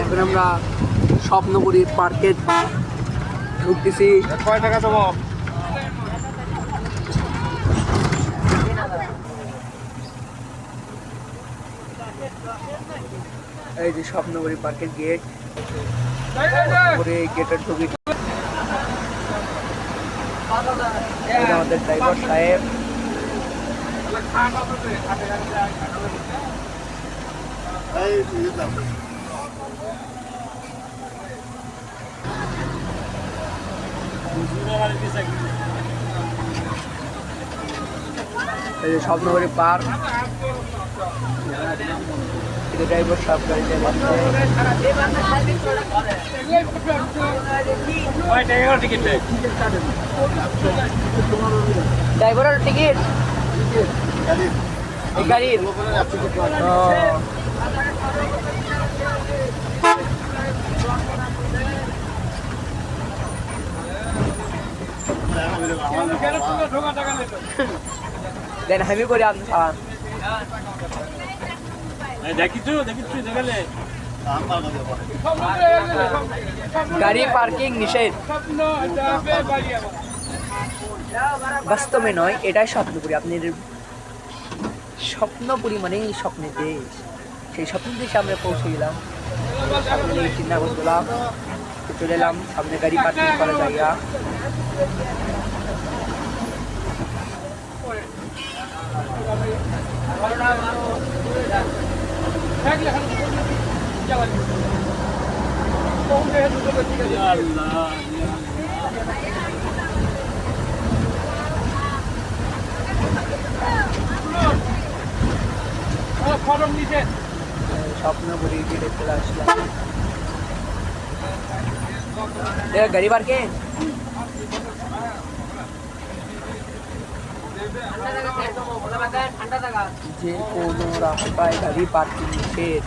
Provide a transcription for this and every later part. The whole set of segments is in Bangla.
এখন আমরা স্বপ্নপুরী পার্কে ঢুকতেছি। কয় টাকা দেবো? এই যে স্বপ্নপুরী পার্কের গেট, গেটের ঢুকি আমাদের ড্রাইভার সাহেব। এই যে স্বপ্নপুরী পার্ক, ড্রাইভার সাহেব গাড়িতে ড্রাইভারের টিকিট গাড়ির দেন আমি করে আপনি খাওয়ান। গাড়ি পার্কিং নিষেধ, বাস্তবে নয়, এটাই স্বপ্নপুরী। আপনার স্বপ্নপুরী মানে স্বপ্নের দেশ, সেই স্বপ্নের দেশে আমরা পৌঁছে গেলাম। চিন্তা করলাম, চলে এলাম সামনে গাড়ি পার্কিং করার জায়গা। স্বপ্নপুরী গেটে চলে আসলাম। গাড়ি পার্কিং যে কোনো রাস্তায় গাড়ি পার্কিং নিষেধ।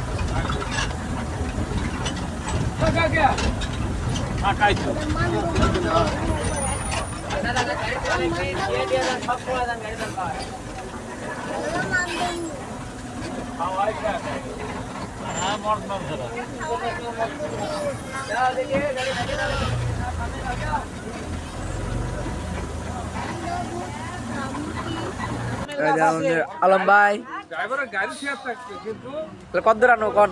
আলম ভাই কত দূর আনো কন?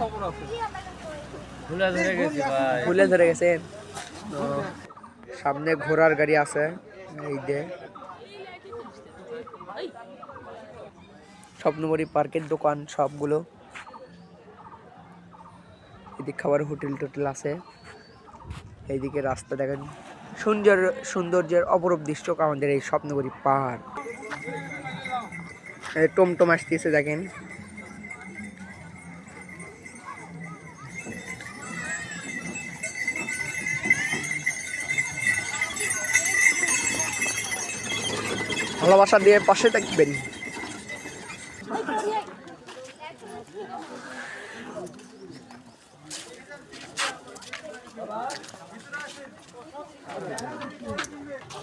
ভুলে ধরে গেছেন। সামনে ঘোড়ার গাড়ি আছে, এই যে স্বপ্নপুরী পার্কের দোকান সবগুলো। এদিকে খাবার হোটেল টোটেল আছে। এইদিকে রাস্তা দেখেন, সৌন্দর্যের অপরূপ দৃশ্য আমাদের এই স্বপ্নপুরী পাহাড়। টমটম আসতেছে দেখেন। ভালোবাসা দিয়ে পাশে থাকবেন।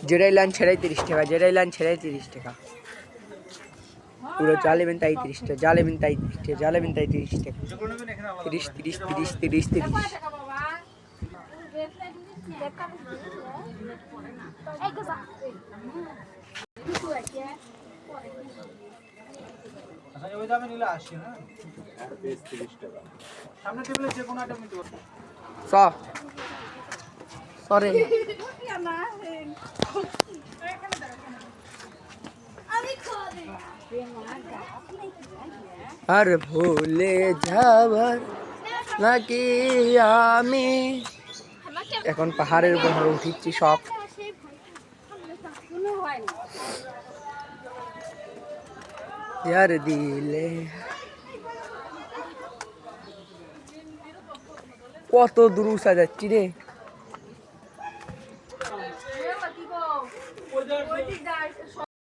যেটাই লাইন ছেড়াই 30 টাকা, যেটাই লাইন ছেড়াই 30 টাকা। পুরো জ্বালেবেন তাই 30 টাকা, জ্বালেবেন তাই 30 টাকা, জ্বালেবেন তাই 30 টাকা। 30 30 30 30 30। সরি আর ভুলে যাবার নাকি আমি। এখন পাহাড়ের উপর উঠিচ্ছি সব। यार দিলে কত দূর উঠা যাচ্ছি রে।